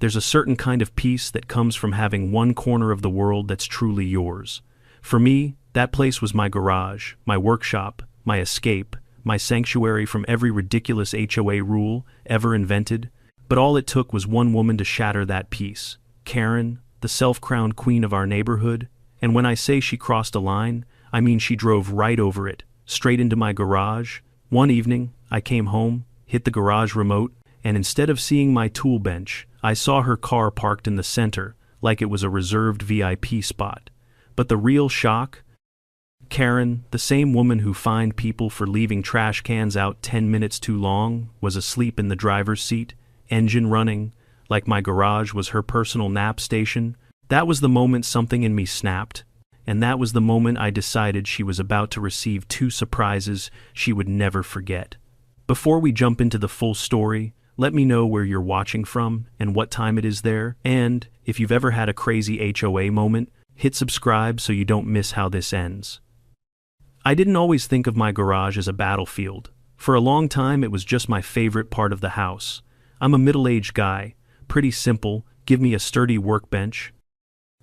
There's a certain kind of peace that comes from having one corner of the world that's truly yours. For me, that place was my garage, my workshop, my escape, my sanctuary from every ridiculous HOA rule ever invented. But all it took was one woman to shatter that peace. Karen, the self-crowned queen of our neighborhood. And when I say she crossed a line, I mean she drove right over it, straight into my garage. One evening, I came home, hit the garage remote, and instead of seeing my tool bench, I saw her car parked in the center, like it was a reserved VIP spot. But the real shock? Karen, the same woman who fined people for leaving trash cans out 10 minutes too long, was asleep in the driver's seat, engine running, like my garage was her personal nap station. That was the moment something in me snapped, and that was the moment I decided she was about to receive two surprises she would never forget. Before we jump into the full story, let me know where you're watching from and what time it is there, and if you've ever had a crazy HOA moment, hit subscribe so you don't miss how this ends. I didn't always think of my garage as a battlefield. For a long time, it was just my favorite part of the house. I'm a middle-aged guy, pretty simple, give me a sturdy workbench,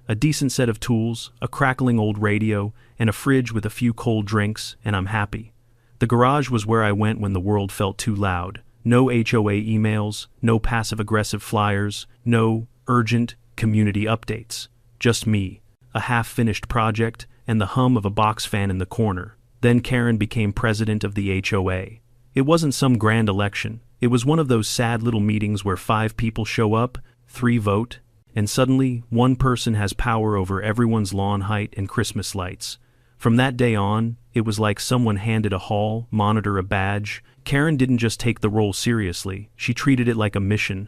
a decent set of tools, a crackling old radio, and a fridge with a few cold drinks, and I'm happy. The garage was where I went when the world felt too loud. No HOA emails, no passive-aggressive flyers, no urgent community updates. Just me, a half-finished project, and the hum of a box fan in the corner. Then Karen became president of the HOA. It wasn't some grand election. It was one of those sad little meetings where 5 people show up, 3 vote, and suddenly one person has power over everyone's lawn height and Christmas lights. From that day on, it was like someone handed a hall monitor a badge. Karen didn't just take the role seriously, she treated it like a mission.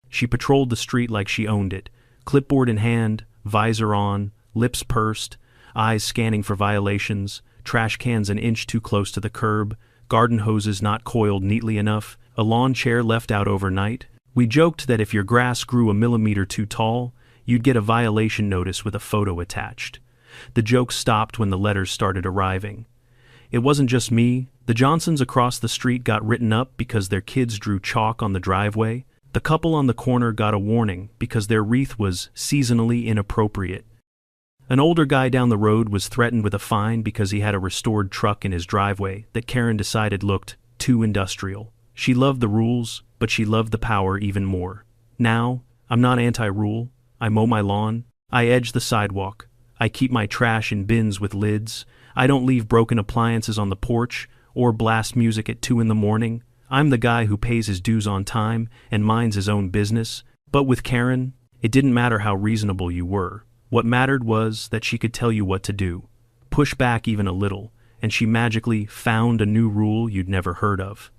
She patrolled the street like she owned it, clipboard in hand, visor on, lips pursed, eyes scanning for violations, trash cans an inch too close to the curb, garden hoses not coiled neatly enough, a lawn chair left out overnight. We joked that if your grass grew a millimeter too tall, you'd get a violation notice with a photo attached. The joke stopped when the letters started arriving. It wasn't just me. The Johnsons across the street got written up because their kids drew chalk on the driveway. The couple on the corner got a warning because their wreath was seasonally inappropriate. An older guy down the road was threatened with a fine because he had a restored truck in his driveway that Karen decided looked too industrial. She loved the rules, but she loved the power even more. Now, I'm not anti-rule. I mow my lawn. I edge the sidewalk. I keep my trash in bins with lids. I don't leave broken appliances on the porch or blast music at 2 in the morning. I'm the guy who pays his dues on time and minds his own business. But with Karen, it didn't matter how reasonable you were. What mattered was that she could tell you what to do. Push back even a little, and she magically found a new rule you'd never heard of.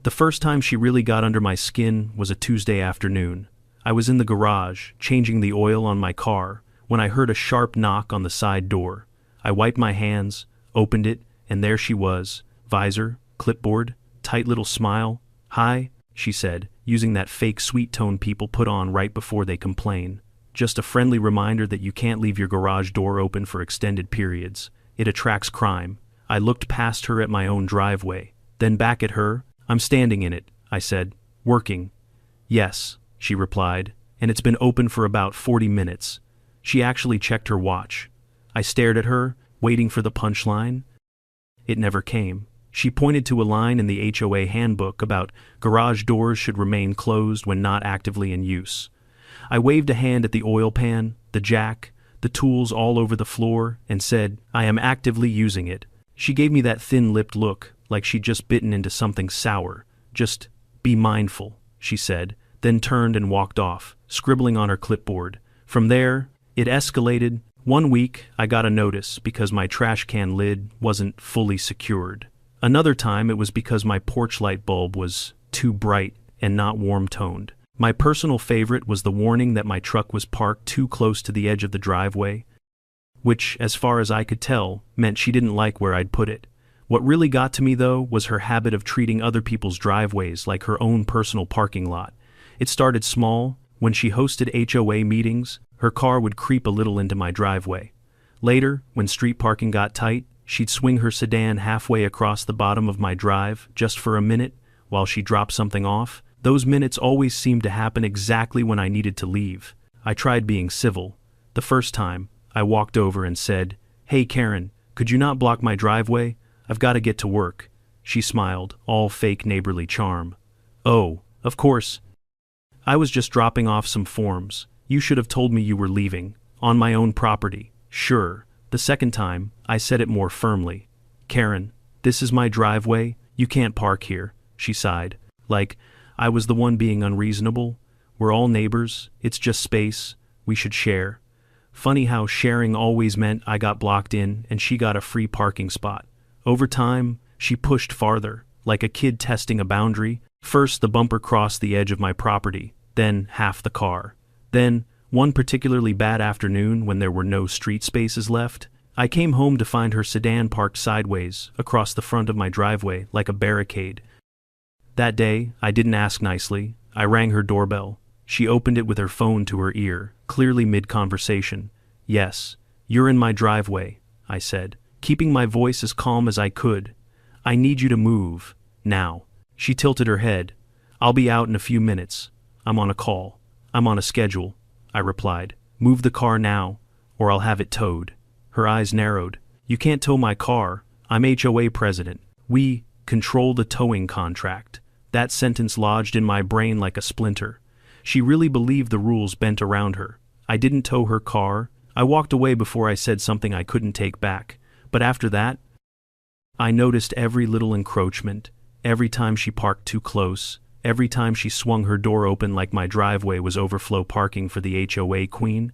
The first time she really got under my skin was a Tuesday afternoon. I was in the garage, changing the oil on my car, when I heard a sharp knock on the side door. I wiped my hands, opened it, and there she was, visor, clipboard, tight little smile. "Hi," she said, using that fake sweet tone people put on right before they complain. Just a friendly reminder that you can't leave your garage door open for extended periods. It attracts crime. I looked past her at my own driveway, then back at her. "I'm standing in it," I said. "Working." "Yes," she replied, "and it's been open for about 40 minutes. She actually checked her watch. I stared at her, waiting for the punchline. It never came. She pointed to a line in the HOA handbook about garage doors should remain closed when not actively in use. I waved a hand at the oil pan, the jack, the tools all over the floor, and said, "I am actively using it." She gave me that thin-lipped look, like she'd just bitten into something sour. "Just be mindful," she said, then turned and walked off, scribbling on her clipboard. From there, it escalated. One week, I got a notice because my trash can lid wasn't fully secured. Another time, it was because my porch light bulb was too bright and not warm-toned. My personal favorite was the warning that my truck was parked too close to the edge of the driveway, which, as far as I could tell, meant she didn't like where I'd put it. What really got to me, though, was her habit of treating other people's driveways like her own personal parking lot. It started small. When she hosted HOA meetings, her car would creep a little into my driveway. Later, when street parking got tight, she'd swing her sedan halfway across the bottom of my drive just for a minute while she dropped something off. Those minutes always seemed to happen exactly when I needed to leave. I tried being civil. The first time, I walked over and said, "Hey Karen, could you not block my driveway? I've got to get to work." She smiled, all fake neighborly charm. "Oh, of course. I was just dropping off some forms. You should have told me you were leaving. On my own property." "Sure." The second time, I said it more firmly. "Karen, this is my driveway. You can't park here." She sighed. Like I was the one being unreasonable. "We're all neighbors. It's just space. We should share." Funny how sharing always meant I got blocked in and she got a free parking spot. Over time, she pushed farther, like a kid testing a boundary. First, the bumper crossed the edge of my property, then half the car. Then, one particularly bad afternoon when there were no street spaces left, I came home to find her sedan parked sideways across the front of my driveway like a barricade. That day, I didn't ask nicely. I rang her doorbell. She opened it with her phone to her ear, clearly mid-conversation. "Yes, you're in my driveway," I said, keeping my voice as calm as I could. "I need you to move. Now." She tilted her head. "I'll be out in a few minutes. I'm on a call." "I'm on a schedule," I replied. "Move the car now, or I'll have it towed." Her eyes narrowed. "You can't tow my car. I'm HOA president. We control the towing contract." That sentence lodged in my brain like a splinter. She really believed the rules bent around her. I didn't tow her car. I walked away before I said something I couldn't take back. But after that, I noticed every little encroachment, every time she parked too close, every time she swung her door open like my driveway was overflow parking for the HOA queen.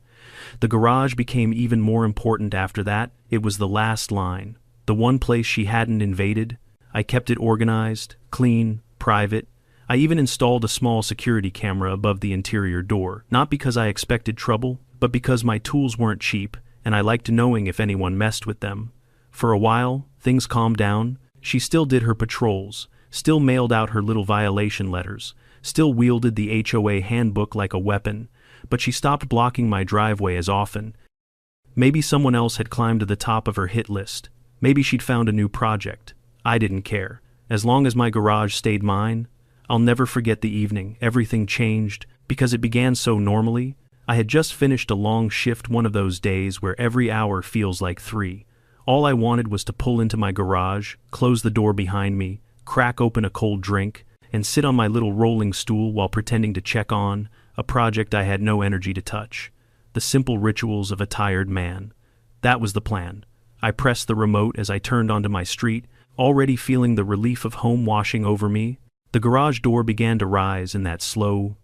The garage became even more important after that. It was the last line, the one place she hadn't invaded. I kept it organized, clean, private. I even installed a small security camera above the interior door, not because I expected trouble, but because my tools weren't cheap, and I liked knowing if anyone messed with them. For a while, things calmed down. She still did her patrols, still mailed out her little violation letters, still wielded the HOA handbook like a weapon, but she stopped blocking my driveway as often. Maybe someone else had climbed to the top of her hit list. Maybe she'd found a new project. I didn't care. As long as my garage stayed mine, I'll never forget the evening. Everything changed, because it began so normally. I had just finished a long shift, one of those days where every hour feels like 3. All I wanted was to pull into my garage, close the door behind me, crack open a cold drink, and sit on my little rolling stool while pretending to check on a project I had no energy to touch. The simple rituals of a tired man. That was the plan. I pressed the remote as I turned onto my street, already feeling the relief of home washing over me. The garage door began to rise in that slow,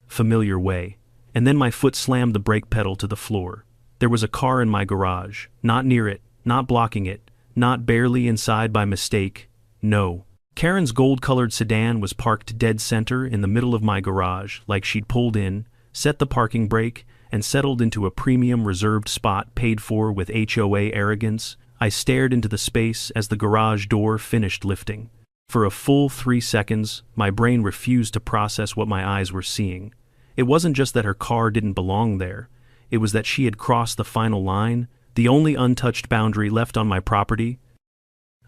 familiar way, and then my foot slammed the brake pedal to the floor. There was a car in my garage, not near it, not blocking it, not barely inside by mistake. No. Karen's gold-colored sedan was parked dead center in the middle of my garage, like she'd pulled in, set the parking brake, and settled into a premium reserved spot paid for with HOA arrogance. I stared into the space as the garage door finished lifting. For a full 3 seconds, my brain refused to process what my eyes were seeing. It wasn't just that her car didn't belong there. It was that she had crossed the final line, the only untouched boundary left on my property.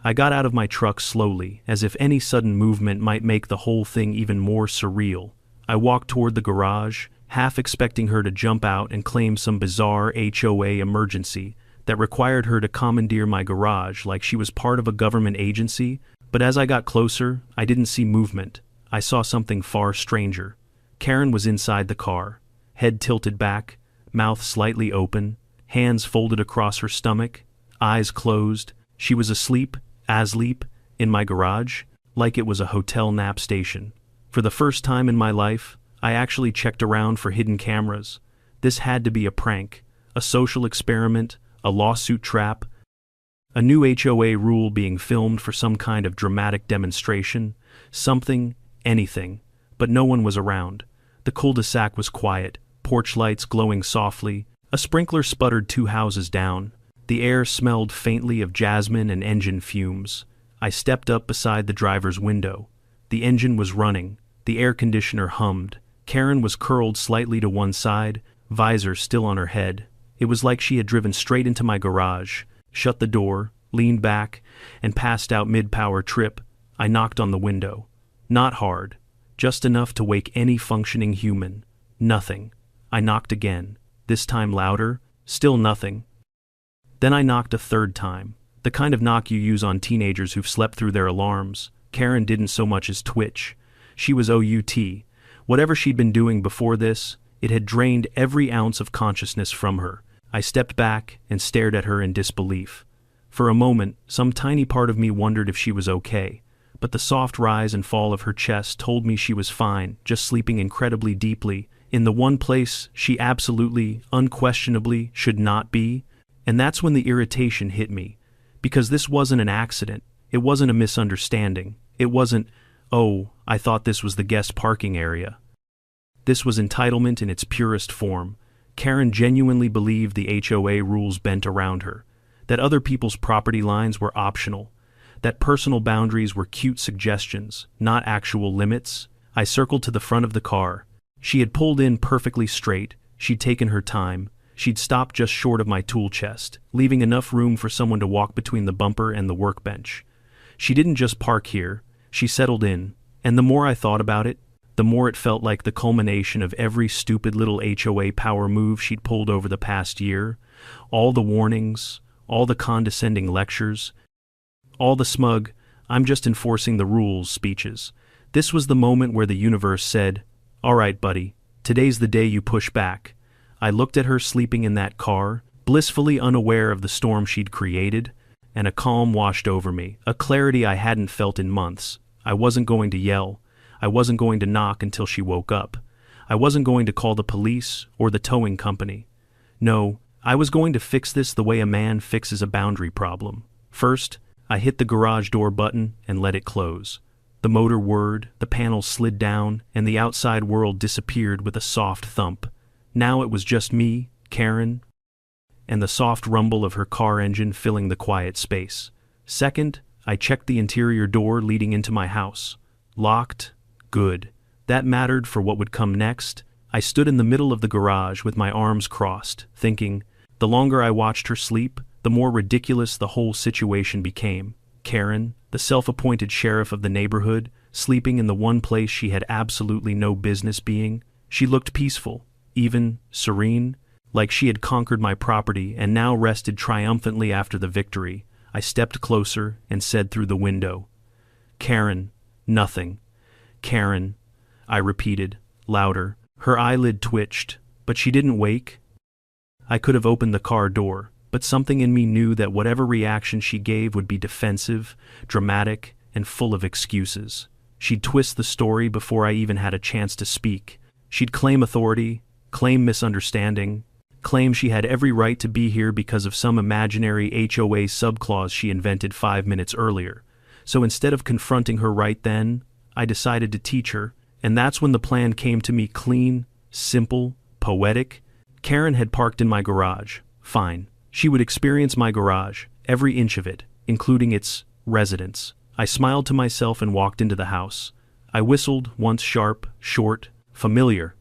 I got out of my truck slowly, as if any sudden movement might make the whole thing even more surreal. I walked toward the garage, half expecting her to jump out and claim some bizarre HOA emergency that required her to commandeer my garage like she was part of a government agency. But as I got closer, I didn't see movement. I saw something far stranger. Karen was inside the car, head tilted back, mouth slightly open, hands folded across her stomach, eyes closed. She was asleep, in my garage, like it was a hotel nap station. For the first time in my life, I actually checked around for hidden cameras. This had to be a prank, a social experiment, a lawsuit trap, a new HOA rule being filmed for some kind of dramatic demonstration, something, anything, but no one was around. The cul-de-sac was quiet, porch lights glowing softly, a sprinkler sputtered 2 houses down. The air smelled faintly of jasmine and engine fumes. I stepped up beside the driver's window. The engine was running, the air conditioner hummed. Karen was curled slightly to one side, visor still on her head. It was like she had driven straight into my garage, shut the door, leaned back, and passed out mid-power trip. I knocked on the window. Not hard, just enough to wake any functioning human. Nothing. I knocked again, this time louder, still nothing. Then I knocked a third time, the kind of knock you use on teenagers who've slept through their alarms. Karen didn't so much as twitch. She was OUT. Whatever she'd been doing before this, it had drained every ounce of consciousness from her. I stepped back and stared at her in disbelief. For a moment, some tiny part of me wondered if she was okay, but the soft rise and fall of her chest told me she was fine, just sleeping incredibly deeply, in the one place she absolutely, unquestionably should not be. And that's when the irritation hit me, because this wasn't an accident, it wasn't a misunderstanding, it wasn't, oh, I thought this was the guest parking area. This was entitlement in its purest form. Karen genuinely believed the HOA rules bent around her, that other people's property lines were optional, that personal boundaries were cute suggestions, not actual limits. I circled to the front of the car. She had pulled in perfectly straight, she'd taken her time, she'd stopped just short of my tool chest, leaving enough room for someone to walk between the bumper and the workbench. She didn't just park here, she settled in, and the more I thought about it, the more it felt like the culmination of every stupid little HOA power move she'd pulled over the past year. All the warnings, all the condescending lectures, all the smug, I'm just enforcing the rules speeches. This was the moment where the universe said, all right, buddy, today's the day you push back. I looked at her sleeping in that car, blissfully unaware of the storm she'd created, and a calm washed over me, a clarity I hadn't felt in months. I wasn't going to yell. I wasn't going to knock until she woke up. I wasn't going to call the police or the towing company. No, I was going to fix this the way a man fixes a boundary problem. First, I hit the garage door button and let it close. The motor whirred, the panels slid down, and the outside world disappeared with a soft thump. Now it was just me, Karen, and the soft rumble of her car engine filling the quiet space. Second, I checked the interior door leading into my house. Locked. Good. That mattered for what would come next. I stood in the middle of the garage with my arms crossed, thinking, the longer I watched her sleep, the more ridiculous the whole situation became. Karen, the self-appointed sheriff of the neighborhood, sleeping in the one place she had absolutely no business being. She looked peaceful, even serene, like she had conquered my property and now rested triumphantly after the victory. I stepped closer and said through the window, Karen, nothing. Karen, I repeated, louder. Her eyelid twitched, but she didn't wake. I could have opened the car door, but something in me knew that whatever reaction she gave would be defensive, dramatic, and full of excuses. She'd twist the story before I even had a chance to speak. She'd claim authority, claim misunderstanding, claim she had every right to be here because of some imaginary HOA subclause she invented 5 minutes earlier. So instead of confronting her right then, I decided to teach her, and that's when the plan came to me clean, simple, poetic. Karen had parked in my garage. Fine. She would experience my garage, every inch of it, including its residence. I smiled to myself and walked into the house. I whistled, once sharp, short, familiar.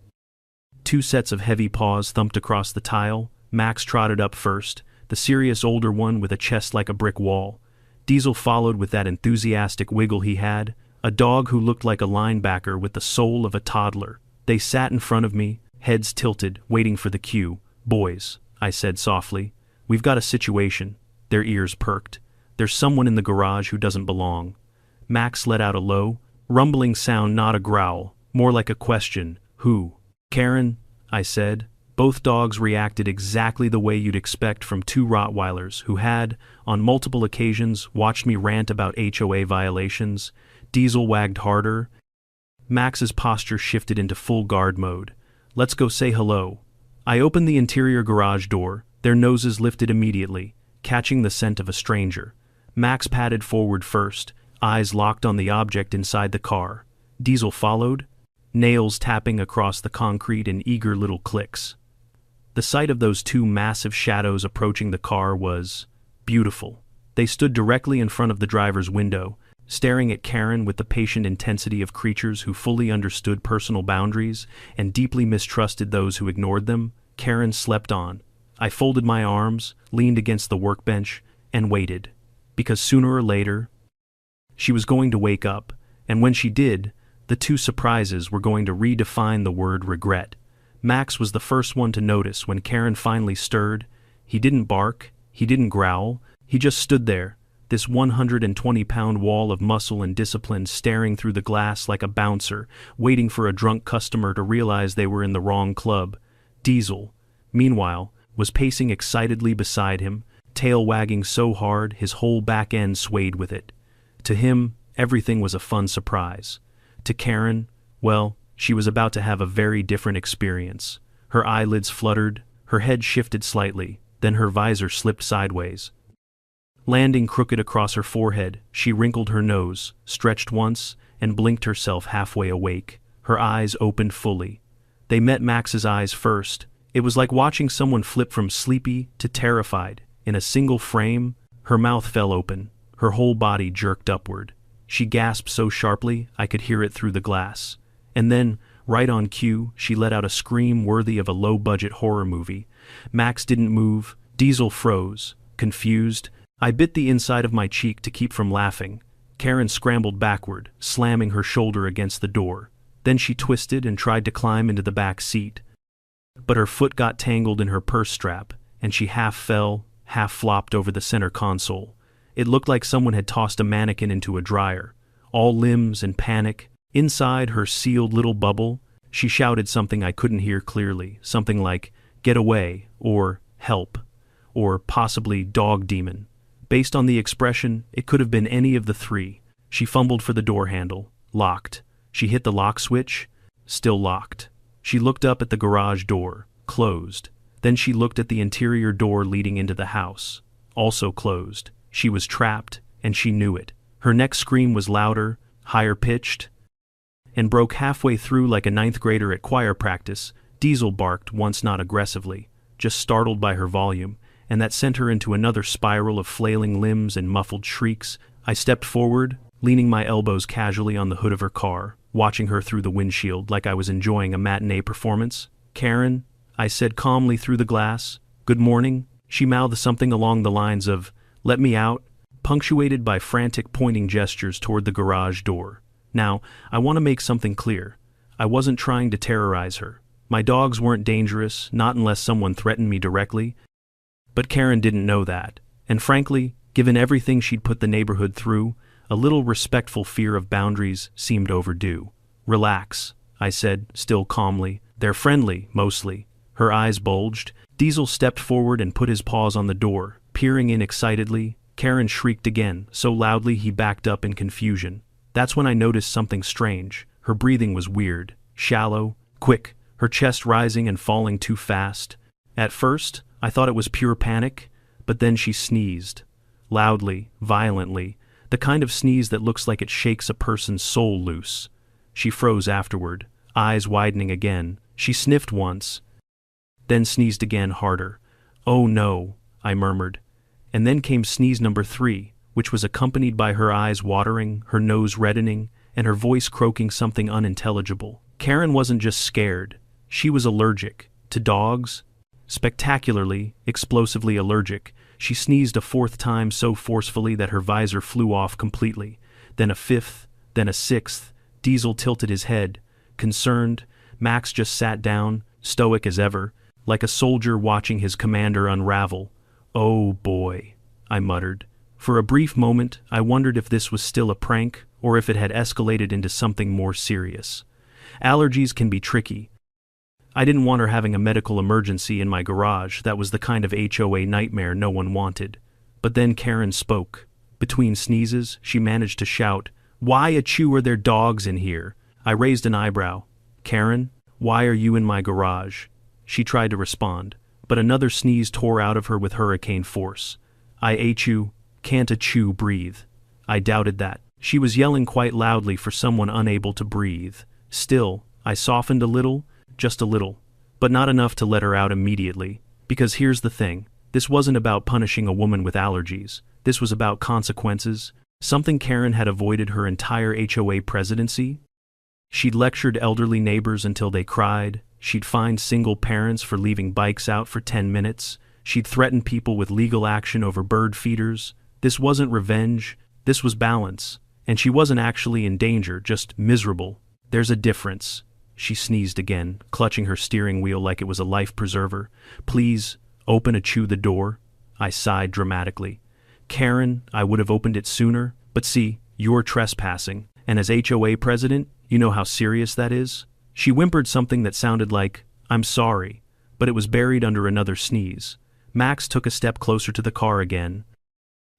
2 sets of heavy paws thumped across the tile. Max trotted up first, the serious older one with a chest like a brick wall. Diesel followed with that enthusiastic wiggle he had, a dog who looked like a linebacker with the soul of a toddler. They sat in front of me, heads tilted, waiting for the cue. Boys, I said softly, we've got a situation. Their ears perked. There's someone in the garage who doesn't belong. Max let out a low, rumbling sound, not a growl, more like a question. Who? Karen, I said. Both dogs reacted exactly the way you'd expect from 2 Rottweilers who had, on multiple occasions, watched me rant about HOA violations. Diesel wagged harder. Max's posture shifted into full guard mode. Let's go say hello. I opened the interior garage door, their noses lifted immediately, catching the scent of a stranger. Max padded forward first, eyes locked on the object inside the car. Diesel followed, nails tapping across the concrete in eager little clicks. The sight of those 2 massive shadows approaching the car was beautiful. They stood directly in front of the driver's window, staring at Karen with the patient intensity of creatures who fully understood personal boundaries and deeply mistrusted those who ignored them. Karen slept on. I folded my arms, leaned against the workbench, and waited, because sooner or later, she was going to wake up, and when she did, The two surprises were going to redefine the word regret. Max was the first one to notice when Karen finally stirred. He didn't bark, he didn't growl, he just stood there, this 120-pound wall of muscle and discipline staring through the glass like a bouncer, waiting for a drunk customer to realize they were in the wrong club. Diesel, meanwhile, was pacing excitedly beside him, tail wagging so hard his whole back end swayed with it. To him, everything was a fun surprise. To Karen, well, she was about to have a very different experience. Her eyelids fluttered, her head shifted slightly, then her visor slipped sideways. Landing crooked across her forehead, she wrinkled her nose, stretched once, and blinked herself halfway awake. Her eyes opened fully. They met Max's eyes first. It was like watching someone flip from sleepy to terrified. In a single frame, her mouth fell open, her whole body jerked upward. She gasped so sharply I could hear it through the glass. And then, right on cue, she let out a scream worthy of a low-budget horror movie. Max didn't move. Diesel froze, confused. I bit the inside of my cheek to keep from laughing. Karen scrambled backward, slamming her shoulder against the door. Then she twisted and tried to climb into the back seat. But her foot got tangled in her purse strap, and she half fell, half flopped over the center console. It looked like someone had tossed a mannequin into a dryer. All limbs and panic. Inside her sealed little bubble, she shouted something I couldn't hear clearly, something like, "Get away," or "Help," or possibly "Dog demon." Based on the expression, it could have been any of the three. She fumbled for the door handle. Locked. She hit the lock switch. Still locked. She looked up at the garage door. Closed. Then she looked at the interior door leading into the house. Also closed. She was trapped, and she knew it. Her next scream was louder, higher pitched, and broke halfway through like a ninth grader at choir practice. Diesel barked once, not aggressively, just startled by her volume, and that sent her into another spiral of flailing limbs and muffled shrieks. I stepped forward, leaning my elbows casually on the hood of her car, watching her through the windshield like I was enjoying a matinee performance. "Karen," I said calmly through the glass. "Good morning." She mouthed something along the lines of, "Let me out," punctuated by frantic pointing gestures toward the garage door. Now, I want to make something clear. I wasn't trying to terrorize her. My dogs weren't dangerous, not unless someone threatened me directly. But Karen didn't know that. And frankly, given everything she'd put the neighborhood through, a little respectful fear of boundaries seemed overdue. "Relax," I said, still calmly. "They're friendly, mostly." Her eyes bulged. Diesel stepped forward and put his paws on the door, peering in excitedly. Karen shrieked again, so loudly he backed up in confusion. That's when I noticed something strange. Her breathing was weird, shallow, quick, her chest rising and falling too fast. At first, I thought it was pure panic, but then she sneezed. Loudly, violently, the kind of sneeze that looks like it shakes a person's soul loose. She froze afterward, eyes widening again. She sniffed once, then sneezed again harder. "Oh no," I murmured. And then came sneeze number 3, which was accompanied by her eyes watering, her nose reddening, and her voice croaking something unintelligible. Karen wasn't just scared. She was allergic. To dogs. Spectacularly, explosively allergic. She sneezed a 4th time so forcefully that her visor flew off completely. Then a 5th, then a 6th. Diesel tilted his head. Concerned, Max just sat down, stoic as ever, like a soldier watching his commander unravel. "Oh boy," I muttered. For a brief moment, I wondered if this was still a prank, or if it had escalated into something more serious. Allergies can be tricky. I didn't want her having a medical emergency in my garage. That was the kind of HOA nightmare no one wanted. But then Karen spoke. Between sneezes, she managed to shout, "Why achoo are there dogs in here?" I raised an eyebrow. "Karen, why are you in my garage?" She tried to respond, but another sneeze tore out of her with hurricane force. "I achoo, can't achoo breathe." I doubted that. She was yelling quite loudly for someone unable to breathe. Still, I softened a little, just a little, but not enough to let her out immediately. Because here's the thing, this wasn't about punishing a woman with allergies. This was about consequences, something Karen had avoided her entire HOA presidency. She'd lectured elderly neighbors until they cried. She'd fined single parents for leaving bikes out for 10 minutes. She'd threatened people with legal action over bird feeders. This wasn't revenge, this was balance. And she wasn't actually in danger, just miserable. There's a difference. She sneezed again, clutching her steering wheel like it was a life preserver. Please, open a chew the door. I sighed dramatically. Karen, I would have opened it sooner, but see, you're trespassing, and as HOA president, you know how serious that is? She whimpered something that sounded like, I'm sorry, but it was buried under another sneeze. Max took a step closer to the car again.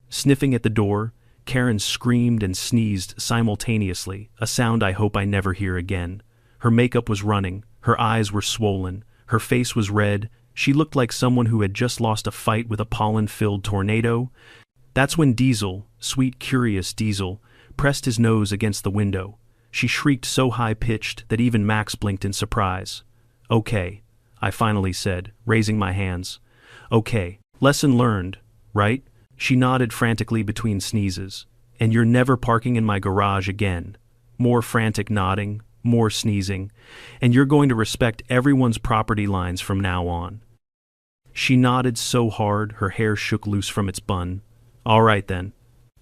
Sniffing at the door, Karen screamed and sneezed simultaneously, a sound I hope I never hear again. Her makeup was running, her eyes were swollen, her face was red. She looked like someone who had just lost a fight with a pollen-filled tornado. That's when Diesel, sweet curious Diesel, pressed his nose against the window. She shrieked so high-pitched that even Max blinked in surprise. Okay, I finally said, raising my hands. Okay, lesson learned, right? She nodded frantically between sneezes. And you're never parking in my garage again. More frantic nodding, more sneezing, and you're going to respect everyone's property lines from now on. She nodded so hard her hair shook loose from its bun. All right then.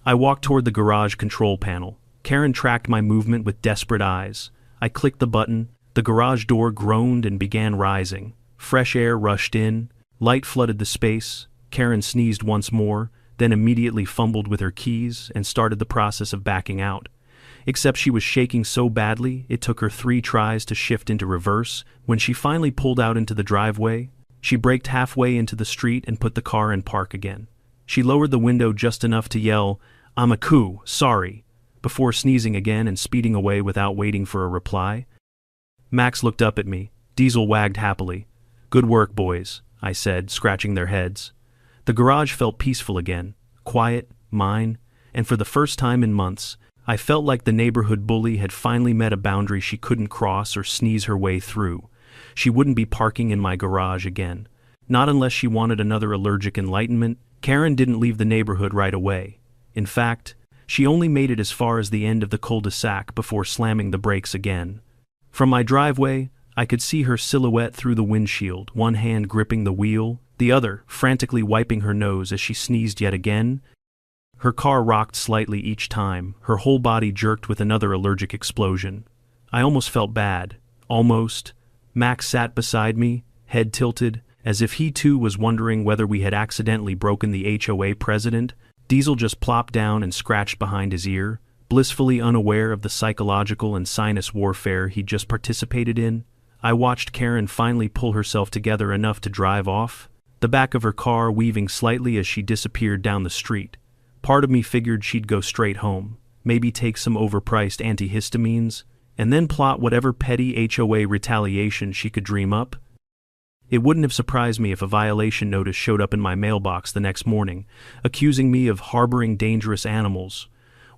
I walked toward the garage control panel. Karen tracked my movement with desperate eyes. I clicked the button. The garage door groaned and began rising. Fresh air rushed in. Light flooded the space. Karen sneezed once more, then immediately fumbled with her keys and started the process of backing out. Except she was shaking so badly, it took her 3 tries to shift into reverse. When she finally pulled out into the driveway, she braked halfway into the street and put the car in park again. She lowered the window just enough to yell, I'm a coup, sorry, before sneezing again and speeding away without waiting for a reply. Max looked up at me. Diesel wagged happily. Good work, boys, I said, scratching their heads. The garage felt peaceful again, quiet, mine, and for the first time in months, I felt like the neighborhood bully had finally met a boundary she couldn't cross or sneeze her way through. She wouldn't be parking in my garage again. Not unless she wanted another allergic enlightenment. Karen didn't leave the neighborhood right away. In fact, she only made it as far as the end of the cul-de-sac before slamming the brakes again. From my driveway, I could see her silhouette through the windshield, one hand gripping the wheel, the other frantically wiping her nose as she sneezed yet again. Her car rocked slightly each time, her whole body jerked with another allergic explosion. I almost felt bad. Almost. Max sat beside me, head tilted, as if he too was wondering whether we had accidentally broken the HOA president. Diesel just plopped down and scratched behind his ear, blissfully unaware of the psychological and sinus warfare he'd just participated in. I watched Karen finally pull herself together enough to drive off, the back of her car weaving slightly as she disappeared down the street. Part of me figured she'd go straight home, maybe take some overpriced antihistamines, and then plot whatever petty HOA retaliation she could dream up. It wouldn't have surprised me if a violation notice showed up in my mailbox the next morning, accusing me of harboring dangerous animals,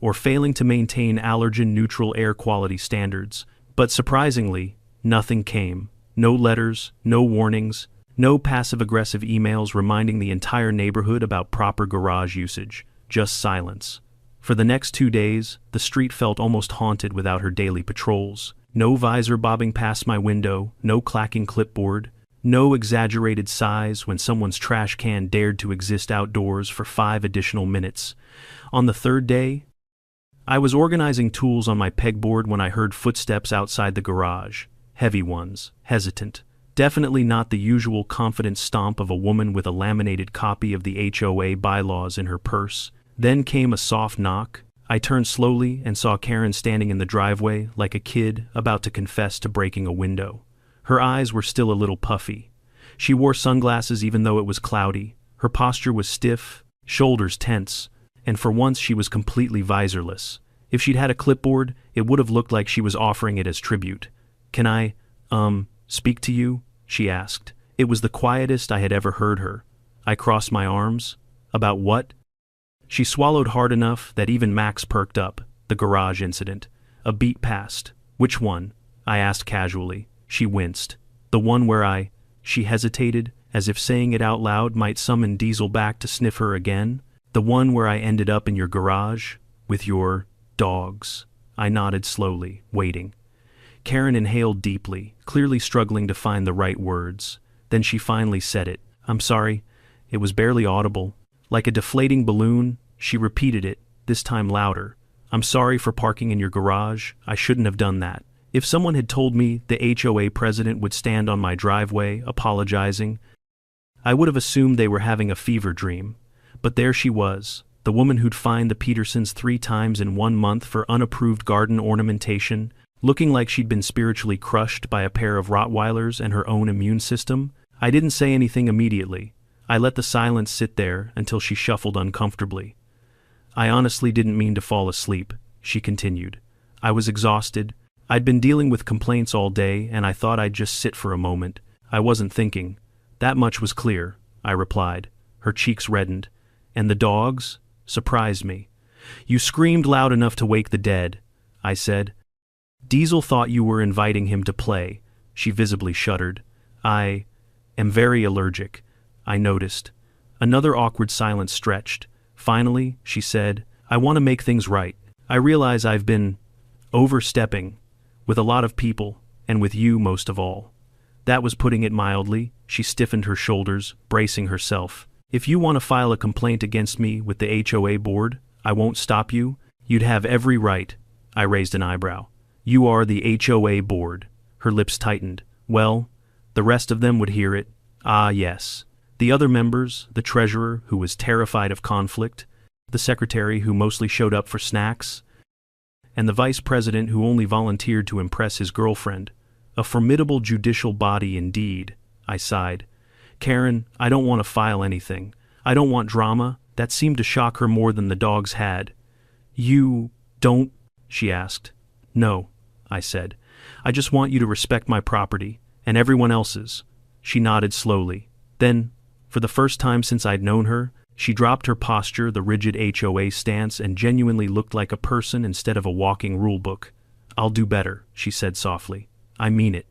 or failing to maintain allergen-neutral air quality standards. But surprisingly, nothing came. No letters, no warnings, no passive-aggressive emails reminding the entire neighborhood about proper garage usage. Just silence. For the next 2 days, the street felt almost haunted without her daily patrols. No visor bobbing past my window, no clacking clipboard, no exaggerated sighs when someone's trash can dared to exist outdoors for 5 additional minutes. On the 3rd day, I was organizing tools on my pegboard when I heard footsteps outside the garage. Heavy ones, hesitant. Definitely not the usual confident stomp of a woman with a laminated copy of the HOA bylaws in her purse. Then came a soft knock. I turned slowly and saw Karen standing in the driveway like a kid about to confess to breaking a window. Her eyes were still a little puffy. She wore sunglasses even though it was cloudy. Her posture was stiff, shoulders tense, and for once she was completely visorless. If she'd had a clipboard, it would have looked like she was offering it as tribute. Can I, speak to you? She asked. It was the quietest I had ever heard her. I crossed my arms. About what? She swallowed hard enough that even Max perked up. The garage incident. A beat passed. Which one? I asked casually. She winced. The one where She hesitated, as if saying it out loud might summon Diesel back to sniff her again. The one where I ended up in your garage? With your dogs. I nodded slowly, waiting. Karen inhaled deeply, clearly struggling to find the right words. Then she finally said it. I'm sorry. It was barely audible. Like a deflating balloon, she repeated it, this time louder. I'm sorry for parking in your garage. I shouldn't have done that. If someone had told me the HOA president would stand on my driveway, apologizing, I would have assumed they were having a fever dream. But there she was, the woman who'd fined the Petersons 3 times in 1 month for unapproved garden ornamentation, looking like she'd been spiritually crushed by a pair of Rottweilers and her own immune system. I didn't say anything immediately. I let the silence sit there until she shuffled uncomfortably. I honestly didn't mean to fall asleep, she continued. I was exhausted. I'd been dealing with complaints all day, and I thought I'd just sit for a moment. I wasn't thinking. That much was clear, I replied. Her cheeks reddened. And the dogs surprised me. You screamed loud enough to wake the dead, I said. Diesel thought you were inviting him to play. She visibly shuddered. I am very allergic, I noticed. Another awkward silence stretched. Finally, she said, I want to make things right. I realize I've been overstepping with a lot of people, and with you most of all. That was putting it mildly. She stiffened her shoulders, bracing herself. If you want to file a complaint against me with the HOA board, I won't stop you. You'd have every right. I raised an eyebrow. You are the HOA board. Her lips tightened. Well, the rest of them would hear it. Ah, yes. The other members, the treasurer, who was terrified of conflict, the secretary, who mostly showed up for snacks, and the vice president, who only volunteered to impress his girlfriend. A formidable judicial body indeed, I sighed. Karen, I don't want to file anything. I don't want drama. That seemed to shock her more than the dogs had. You don't? She asked. No, I said. I just want you to respect my property, and everyone else's. She nodded slowly. Then, for the first time since I'd known her, she dropped her posture, the rigid HOA stance, and genuinely looked like a person instead of a walking rulebook. I'll do better, she said softly. I mean it.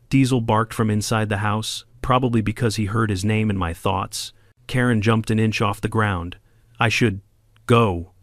Diesel barked from inside the house, probably because he heard his name in my thoughts. Karen jumped an inch off the ground. I should go,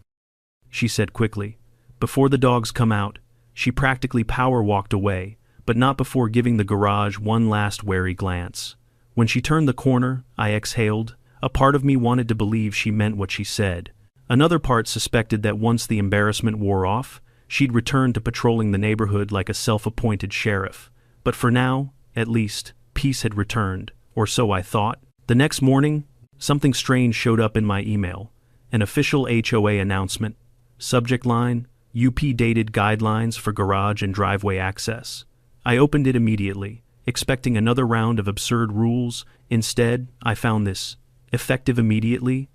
she said quickly. Before the dogs come out, she practically power-walked away, but not before giving the garage one last wary glance. When she turned the corner, I exhaled. A part of me wanted to believe she meant what she said. Another part suspected that once the embarrassment wore off, she'd return to patrolling the neighborhood like a self-appointed sheriff. But for now, at least, peace had returned, or so I thought. The next morning, something strange showed up in my email. An official HOA announcement. Subject line, UP dated guidelines for garage and driveway access. I opened it immediately, expecting another round of absurd rules. Instead, I found this. Effective immediately.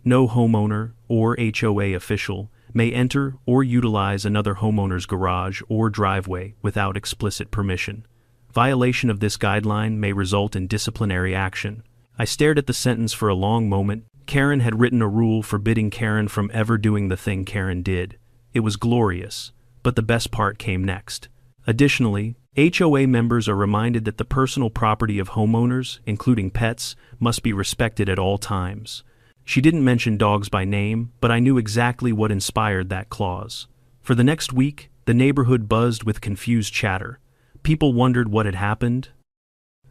No homeowner or HOA official may enter or utilize another homeowner's garage or driveway without explicit permission. Violation of this guideline may result in disciplinary action. I stared at the sentence for a long moment. Karen had written a rule forbidding Karen from ever doing the thing Karen did. It was glorious, but the best part came next. Additionally, HOA members are reminded that the personal property of homeowners, including pets, must be respected at all times. She didn't mention dogs by name, but I knew exactly what inspired that clause. For the next week, the neighborhood buzzed with confused chatter. People wondered what had happened.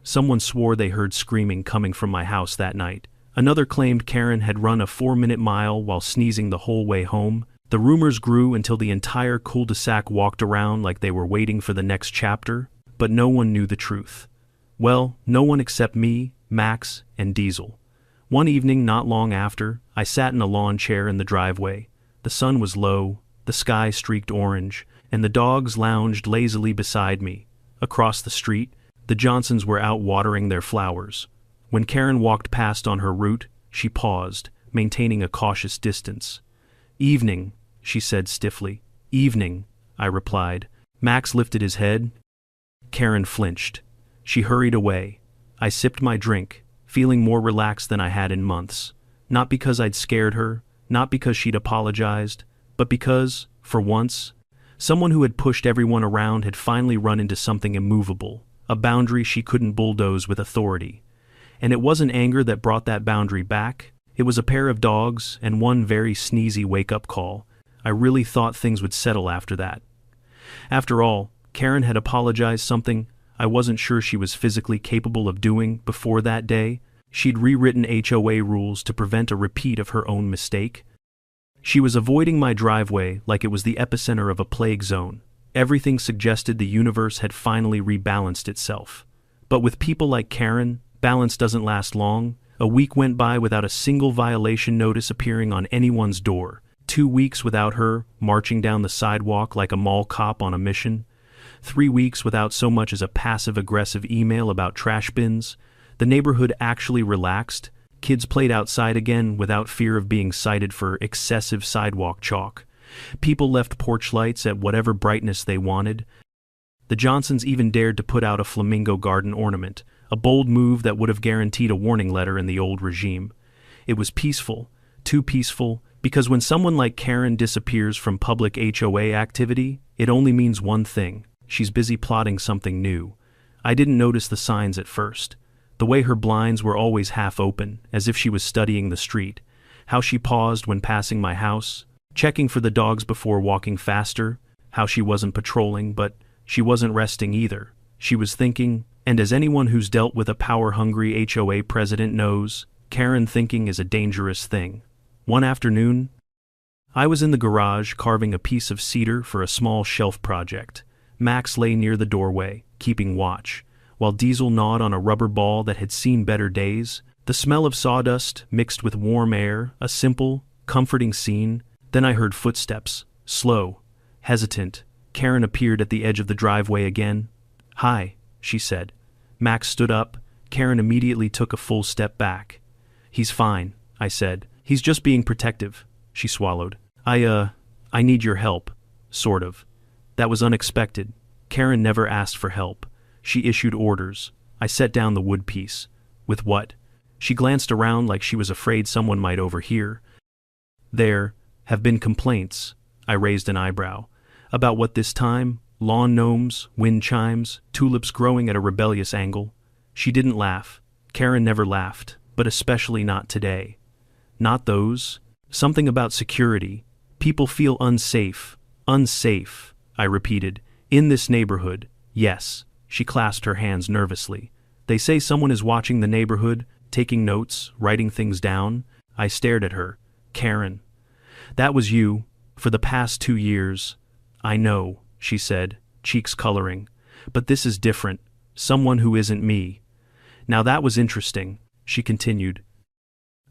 Someone swore they heard screaming coming from my house that night. Another claimed Karen had run a 4-minute mile while sneezing the whole way home. The rumors grew until the entire cul-de-sac walked around like they were waiting for the next chapter, but no one knew the truth. Well, no one except me, Max, and Diesel. One evening not long after, I sat in a lawn chair in the driveway. The sun was low, the sky streaked orange, and the dogs lounged lazily beside me. Across the street, the Johnsons were out watering their flowers. When Karen walked past on her route, she paused, maintaining a cautious distance. Evening, she said stiffly. Evening, I replied. Max lifted his head. Karen flinched. She hurried away. I sipped my drink, feeling more relaxed than I had in months. Not because I'd scared her, not because she'd apologized, but because, for once, someone who had pushed everyone around had finally run into something immovable, a boundary she couldn't bulldoze with authority. And it wasn't anger that brought that boundary back. It was a pair of dogs and one very sneezy wake-up call. I really thought things would settle after that. After all, Karen had apologized something I wasn't sure she was physically capable of doing before that day. She'd rewritten HOA rules to prevent a repeat of her own mistake. She was avoiding my driveway like it was the epicenter of a plague zone. Everything suggested the universe had finally rebalanced itself. But with people like Karen, balance doesn't last long. A week went by without a single violation notice appearing on anyone's door. 2 weeks without her marching down the sidewalk like a mall cop on a mission. 3 weeks without so much as a passive-aggressive email about trash bins. The neighborhood actually relaxed. Kids played outside again without fear of being cited for excessive sidewalk chalk. People left porch lights at whatever brightness they wanted. The Johnsons even dared to put out a flamingo garden ornament, a bold move that would have guaranteed a warning letter in the old regime. It was peaceful, too peaceful, because when someone like Karen disappears from public HOA activity, it only means one thing: she's busy plotting something new. I didn't notice the signs at first. The way her blinds were always half open, as if she was studying the street. How she paused when passing my house, checking for the dogs before walking faster. How she wasn't patrolling, but she wasn't resting either. She was thinking, and as anyone who's dealt with a power-hungry HOA president knows, Karen thinking is a dangerous thing. One afternoon, I was in the garage carving a piece of cedar for a small shelf project. Max lay near the doorway, keeping watch, while Diesel gnawed on a rubber ball that had seen better days. The smell of sawdust mixed with warm air, a simple, comforting scene. Then I heard footsteps, slow, hesitant. Karen appeared at the edge of the driveway again. "Hi," she said. Max stood up. Karen immediately took a full step back. "He's fine," I said. "He's just being protective," she swallowed. I need your help. Sort of." That was unexpected. Karen never asked for help. She issued orders. I set down the wood piece. "With what?" She glanced around like she was afraid someone might overhear. "There have been complaints," I raised an eyebrow. "About what this time? Lawn gnomes, wind chimes, tulips growing at a rebellious angle?" She didn't laugh. Karen never laughed, but especially not today. "Not those. Something about security. People feel unsafe." "Unsafe," I repeated. "In this neighborhood, yes." She clasped her hands nervously. "They say someone is watching the neighborhood, taking notes, writing things down." I stared at her. "Karen, that was you, for the past 2 years." "I know," she said, cheeks coloring. "But this is different. Someone who isn't me." "Now that was interesting," she continued.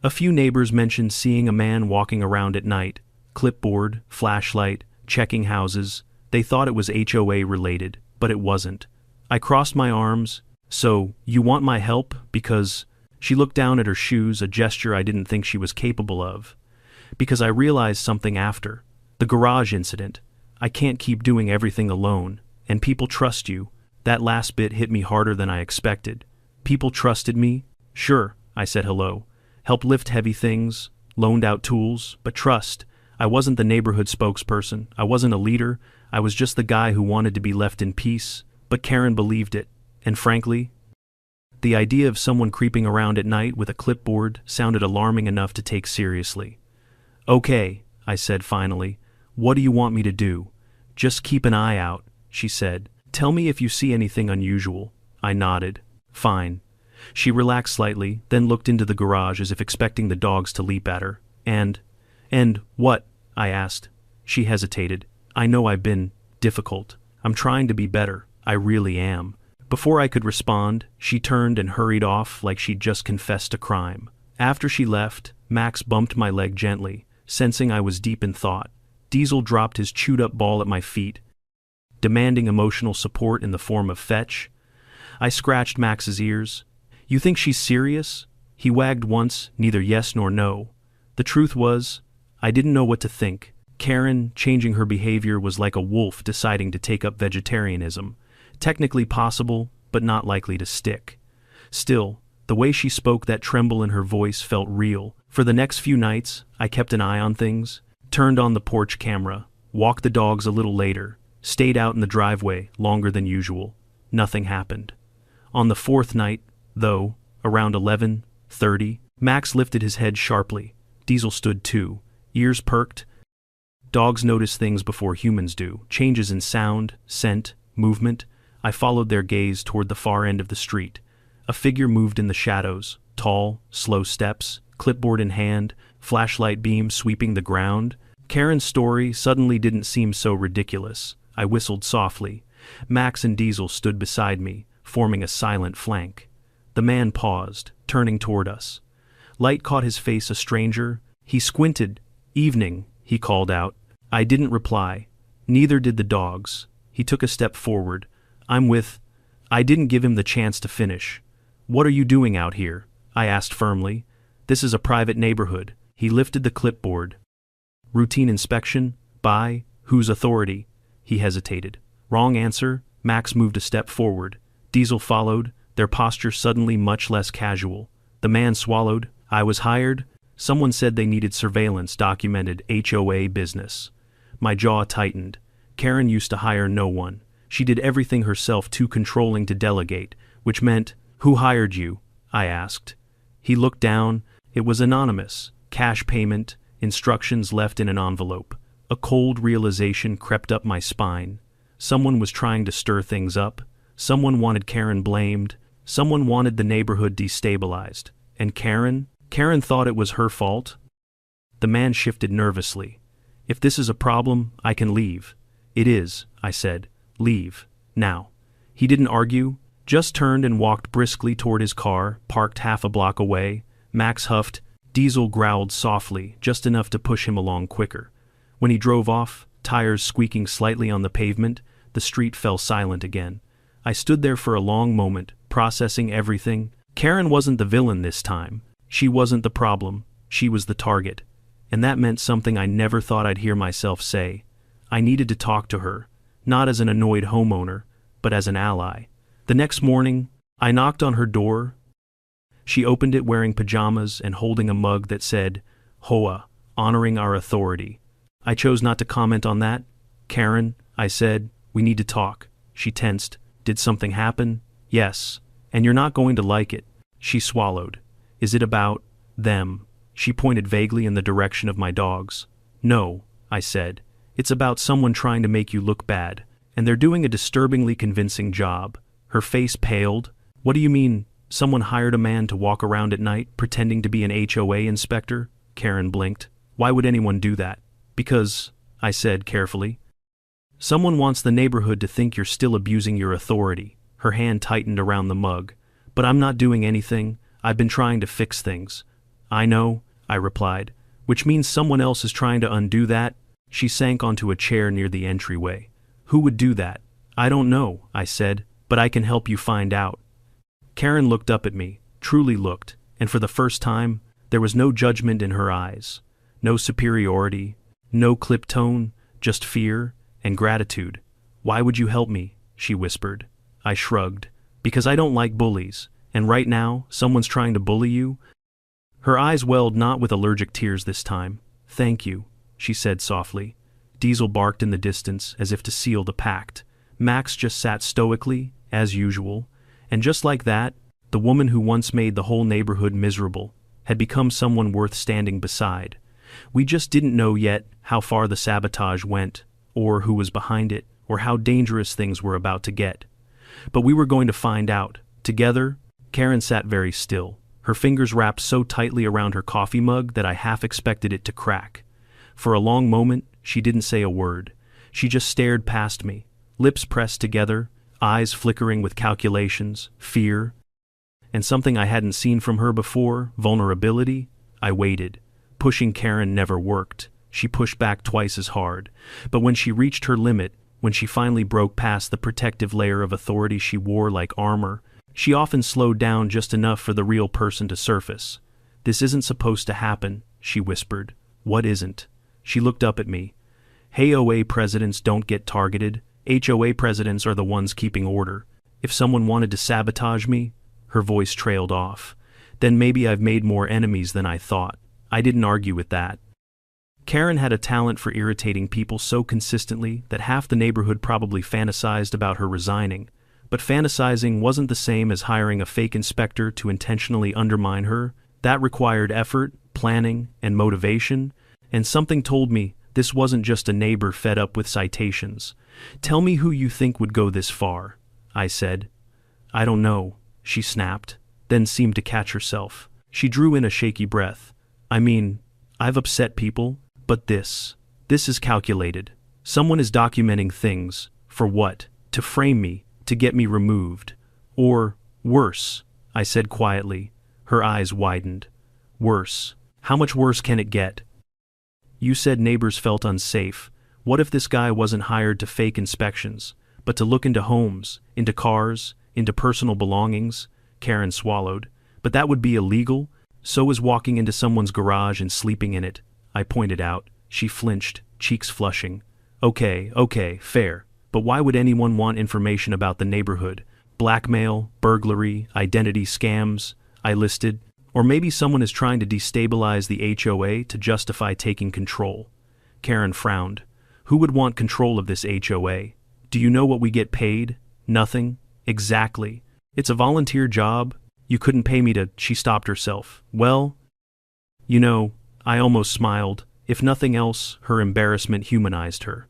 "A few neighbors mentioned seeing a man walking around at night, clipboard, flashlight, checking houses. They thought it was HOA related, but it wasn't." I crossed my arms. "So, you want my help because—" She looked down at her shoes, a gesture I didn't think she was capable of. "Because I realized something after. The garage incident. I can't keep doing everything alone, and people trust you." That last bit hit me harder than I expected. People trusted me? Sure, I said hello. Helped lift heavy things, loaned out tools, but trust. I wasn't the neighborhood spokesperson. I wasn't a leader. I was just the guy who wanted to be left in peace. But Karen believed it, and frankly, the idea of someone creeping around at night with a clipboard sounded alarming enough to take seriously. "Okay," I said finally. "What do you want me to do?" "Just keep an eye out," she said. "Tell me if you see anything unusual." I nodded. "Fine." She relaxed slightly, then looked into the garage as if expecting the dogs to leap at her. And what?" I asked. She hesitated. "I know I've been difficult. I'm trying to be better. I really am." Before I could respond, she turned and hurried off like she'd just confessed a crime. After she left, Max bumped my leg gently, sensing I was deep in thought. Diesel dropped his chewed-up ball at my feet, demanding emotional support in the form of fetch. I scratched Max's ears. "You think she's serious?" He wagged once, neither yes nor no. The truth was, I didn't know what to think. Karen, changing her behavior, was like a wolf deciding to take up vegetarianism. Technically possible, but not likely to stick. Still, the way she spoke, that tremble in her voice, felt real. For the next few nights, I kept an eye on things, turned on the porch camera, walked the dogs a little later, stayed out in the driveway longer than usual. Nothing happened. On the fourth night, though, around 11:30, Max lifted his head sharply. Diesel stood too, ears perked. Dogs notice things before humans do, changes in sound, scent, movement. I followed their gaze toward the far end of the street. A figure moved in the shadows, tall, slow steps, clipboard in hand, flashlight beam sweeping the ground. Karen's story suddenly didn't seem so ridiculous. I whistled softly. Max and Diesel stood beside me, forming a silent flank. The man paused, turning toward us. Light caught his face a stranger. He squinted. "Evening," he called out. I didn't reply. Neither did the dogs. He took a step forward. I didn't give him the chance to finish. "What are you doing out here?" I asked firmly. "This is a private neighborhood." He lifted the clipboard. "Routine inspection? By whose authority?" He hesitated. "Wrong answer." Max moved a step forward. Diesel followed, their posture suddenly much less casual. The man swallowed. "I was hired." Someone said they needed surveillance documented HOA business. My jaw tightened. Karen used to hire no one. She did everything herself, too controlling to delegate, which meant, "Who hired you?" I asked. He looked down. It was anonymous. Cash payment, instructions left in an envelope. A cold realization crept up my spine. Someone was trying to stir things up. Someone wanted Karen blamed. Someone wanted the neighborhood destabilized. And Karen thought it was her fault? The man shifted nervously. "If this is a problem, I can leave." "It is," I said. "Leave. Now." He didn't argue, just turned and walked briskly toward his car, parked half a block away. Max huffed. Diesel growled softly, just enough to push him along quicker. When he drove off, tires squeaking slightly on the pavement, the street fell silent again. I stood there for a long moment, processing everything. Karen wasn't the villain this time. She wasn't the problem. She was the target. And that meant something I never thought I'd hear myself say. I needed to talk to her, not as an annoyed homeowner, but as an ally. The next morning, I knocked on her door. She opened it wearing pajamas and holding a mug that said, HOA, honoring our authority. I chose not to comment on that. "Karen," I said, "we need to talk." She tensed. "Did something happen?" "Yes. And you're not going to like it." She swallowed. "Is it about them?" She pointed vaguely in the direction of my dogs. "No," I said. "It's about someone trying to make you look bad, and they're doing a disturbingly convincing job." Her face paled. "What do you mean, someone hired a man to walk around at night pretending to be an HOA inspector?" Karen blinked. "Why would anyone do that?" "Because," I said carefully, "someone wants the neighborhood to think you're still abusing your authority." Her hand tightened around the mug. "But I'm not doing anything. I've been trying to fix things." "I know," I replied, "which means someone else is trying to undo that." She sank onto a chair near the entryway. "Who would do that?" "I don't know," I said, "but I can help you find out." Karen looked up at me, truly looked, and for the first time, there was no judgment in her eyes. No superiority, no clipped tone, just fear and gratitude. "Why would you help me?" she whispered. I shrugged. "Because I don't like bullies, and right now, someone's trying to bully you." Her eyes welled, not with allergic tears this time. "Thank you," she said softly. Diesel barked in the distance as if to seal the pact. Max just sat stoically, as usual, and just like that, the woman who once made the whole neighborhood miserable had become someone worth standing beside. We just didn't know yet how far the sabotage went, or who was behind it, or how dangerous things were about to get. But we were going to find out, together. Karen sat very still, her fingers wrapped so tightly around her coffee mug that I half expected it to crack. For a long moment, she didn't say a word. She just stared past me, lips pressed together, eyes flickering with calculations, fear, and something I hadn't seen from her before, vulnerability. I waited. Pushing Karen never worked. She pushed back twice as hard. But when she reached her limit, when she finally broke past the protective layer of authority she wore like armor, she often slowed down just enough for the real person to surface. "This isn't supposed to happen," she whispered. "What isn't?" She looked up at me. HOA presidents don't get targeted. HOA presidents are the ones keeping order. If someone wanted to sabotage me, her voice trailed off, then maybe I've made more enemies than I thought. I didn't argue with that. Karen had a talent for irritating people so consistently that half the neighborhood probably fantasized about her resigning. But fantasizing wasn't the same as hiring a fake inspector to intentionally undermine her. That required effort, planning, and motivation, and something told me this wasn't just a neighbor fed up with citations. "Tell me who you think would go this far," I said. "I don't know," she snapped, then seemed to catch herself. She drew in a shaky breath. "I mean, I've upset people, but this is calculated." Someone is documenting things. For what? To frame me, to get me removed. Or, worse, I said quietly. Her eyes widened. Worse. How much worse can it get? You said neighbors felt unsafe. What if this guy wasn't hired to fake inspections, but to look into homes, into cars, into personal belongings? Karen swallowed. But that would be illegal. So is walking into someone's garage and sleeping in it, I pointed out. She flinched, cheeks flushing. Okay, fair. But why would anyone want information about the neighborhood? Blackmail, burglary, identity scams, I listed. Or maybe someone is trying to destabilize the HOA to justify taking control. Karen frowned. Who would want control of this HOA? Do you know what we get paid? Nothing? Exactly. It's a volunteer job. You couldn't pay me to— She stopped herself. Well, you know, I almost smiled. If nothing else, her embarrassment humanized her.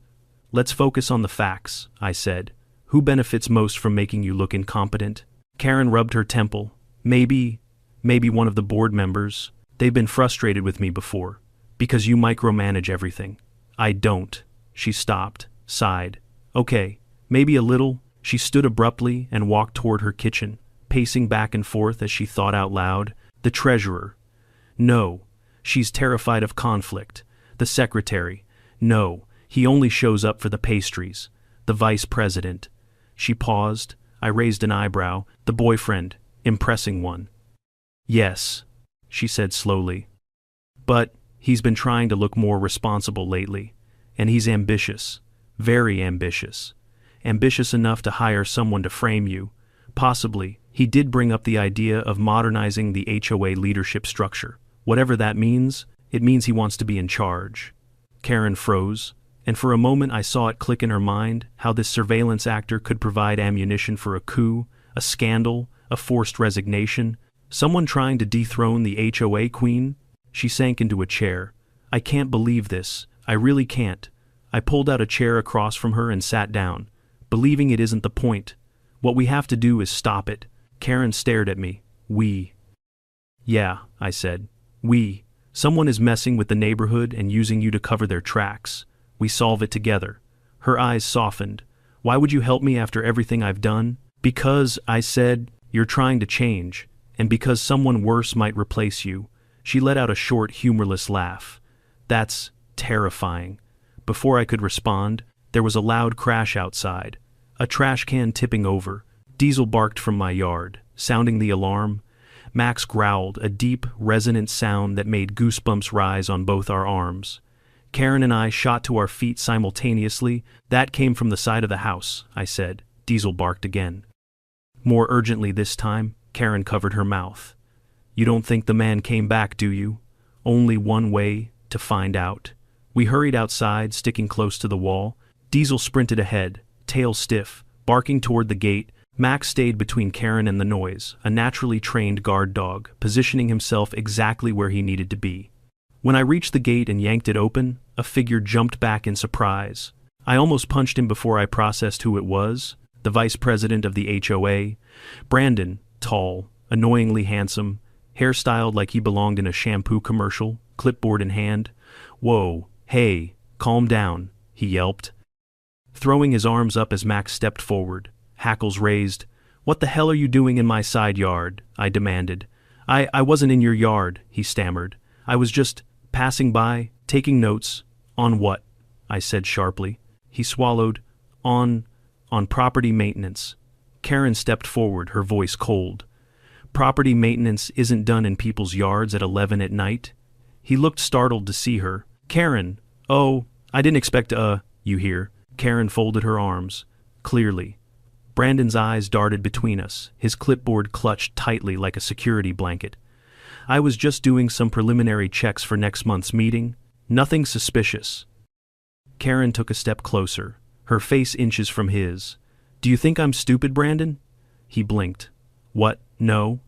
Let's focus on the facts, I said. Who benefits most from making you look incompetent? Karen rubbed her temple. Maybe one of the board members. They've been frustrated with me before. Because you micromanage everything. I don't. She stopped, sighed. Okay, maybe a little. She stood abruptly and walked toward her kitchen, pacing back and forth as she thought out loud. The treasurer. No. She's terrified of conflict. The secretary. No. He only shows up for the pastries. The vice president. She paused. I raised an eyebrow. The boyfriend. Impressing one. Yes, she said slowly. But he's been trying to look more responsible lately. And he's ambitious. Very ambitious. Ambitious enough to hire someone to frame you. Possibly. He did bring up the idea of modernizing the HOA leadership structure. Whatever that means, it means he wants to be in charge. Karen froze, and for a moment I saw it click in her mind how this surveillance actor could provide ammunition for a coup, a scandal, a forced resignation, someone trying to dethrone the HOA queen. She sank into a chair. I can't believe this. I really can't. I pulled out a chair across from her and sat down, believing it isn't the point. What we have to do is stop it. Karen stared at me. We. Yeah, I said. We. Someone is messing with the neighborhood and using you to cover their tracks. We solve it together. Her eyes softened. Why would you help me after everything I've done? Because, I said, you're trying to change, and because someone worse might replace you. She let out a short, humorless laugh. That's terrifying. Before I could respond, there was a loud crash outside. A trash can tipping over. Diesel barked from my yard, sounding the alarm. Max growled, a deep, resonant sound that made goosebumps rise on both our arms. Karen and I shot to our feet simultaneously. That came from the side of the house, I said. Diesel barked again. More urgently this time, Karen covered her mouth. You don't think the man came back, do you? Only one way to find out. We hurried outside, sticking close to the wall. Diesel sprinted ahead, tail stiff, barking toward the gate. Max stayed between Karen and the noise, a naturally trained guard dog, positioning himself exactly where he needed to be. When I reached the gate and yanked it open, a figure jumped back in surprise. I almost punched him before I processed who it was. The vice president of the HOA. Brandon, tall, annoyingly handsome, hairstyled like he belonged in a shampoo commercial, clipboard in hand. Whoa, hey, calm down, he yelped, throwing his arms up as Max stepped forward, hackles raised. What the hell are you doing in my side yard? I demanded. I wasn't in your yard, he stammered. I was just passing by, taking notes. On what? I said sharply. He swallowed. On property maintenance. Karen stepped forward, her voice cold. Property maintenance isn't done in people's yards at 11 at night. He looked startled to see her. Karen, oh, I didn't expect you hear. Karen folded her arms. Clearly. Brandon's eyes darted between us, his clipboard clutched tightly like a security blanket. I was just doing some preliminary checks for next month's meeting. Nothing suspicious. Karen took a step closer, her face inches from his. Do you think I'm stupid, Brandon? He blinked. What? No?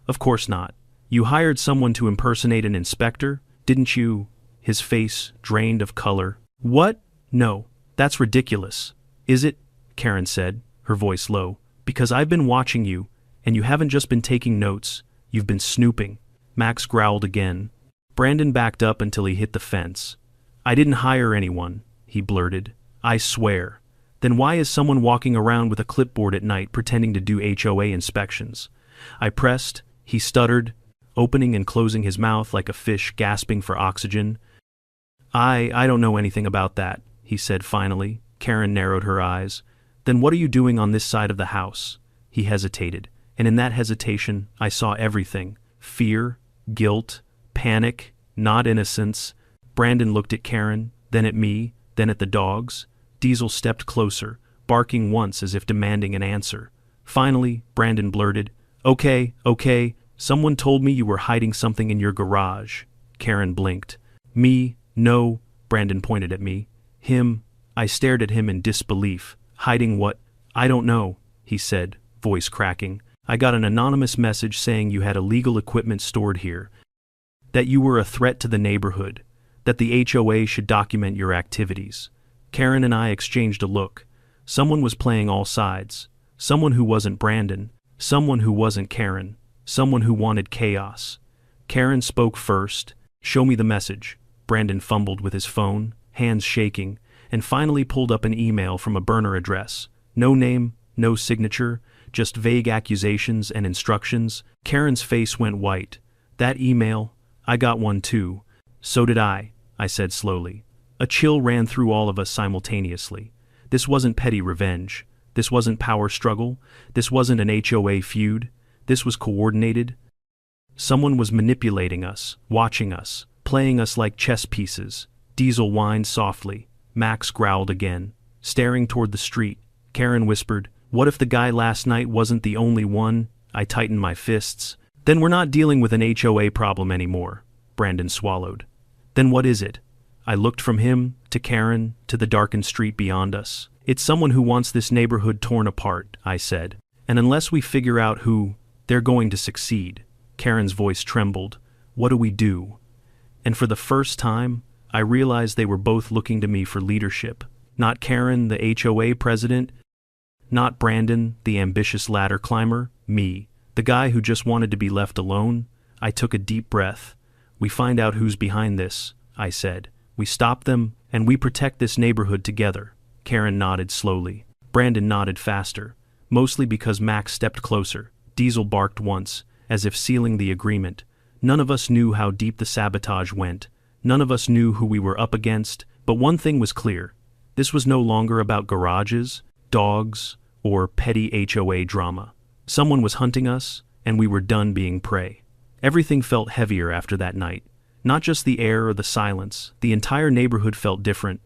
Of course not. You hired someone to impersonate an inspector, didn't you? His face drained of color. What? No. That's ridiculous. Is it? Karen said, her voice low. Because I've been watching you, and you haven't just been taking notes, you've been snooping. Max growled again. Brandon backed up until he hit the fence. I didn't hire anyone, he blurted. I swear. Then why is someone walking around with a clipboard at night pretending to do HOA inspections? I pressed. He stuttered, opening and closing his mouth like a fish gasping for oxygen. I don't know anything about that, he said finally. Karen narrowed her eyes. Then what are you doing on this side of the house? He hesitated, and in that hesitation I saw everything. Fear, guilt, panic, not innocence. Brandon looked at Karen, then at me, then at the dogs. Diesel stepped closer, barking once as if demanding an answer. Finally, Brandon blurted, Okay, someone told me you were hiding something in your garage. Karen blinked. Me? No, Brandon pointed at me. Him? I stared at him in disbelief. Hiding what? I don't know, he said, voice cracking. I got an anonymous message saying you had illegal equipment stored here, that you were a threat to the neighborhood, that the HOA should document your activities. Karen and I exchanged a look. Someone was playing all sides. Someone who wasn't Brandon. Someone who wasn't Karen. Someone who wanted chaos. Karen spoke first. Show me the message. Brandon fumbled with his phone, hands shaking, and finally pulled up an email from a burner address. No name, no signature, just vague accusations and instructions. Karen's face went white. That email, I got one too. So did I said slowly. A chill ran through all of us simultaneously. This wasn't petty revenge. This wasn't power struggle. This wasn't an HOA feud. This was coordinated. Someone was manipulating us, watching us, playing us like chess pieces. Diesel whined softly. Max growled again. Staring toward the street, Karen whispered, What if the guy last night wasn't the only one? I tightened my fists. Then we're not dealing with an HOA problem anymore. Brandon swallowed. Then what is it? I looked from him, to Karen, to the darkened street beyond us. It's someone who wants this neighborhood torn apart, I said. And unless we figure out who, they're going to succeed. Karen's voice trembled. What do we do? And for the first time, I realized they were both looking to me for leadership. Not Karen, the HOA president. Not Brandon, the ambitious ladder climber. Me, the guy who just wanted to be left alone. I took a deep breath. We find out who's behind this, I said. We stop them, and we protect this neighborhood together. Karen nodded slowly. Brandon nodded faster, mostly because Max stepped closer. Diesel barked once, as if sealing the agreement. None of us knew how deep the sabotage went. None of us knew who we were up against, but one thing was clear. This was no longer about garages, dogs, or petty HOA drama. Someone was hunting us, and we were done being prey. Everything felt heavier after that night. Not just the air or the silence, the entire neighborhood felt different.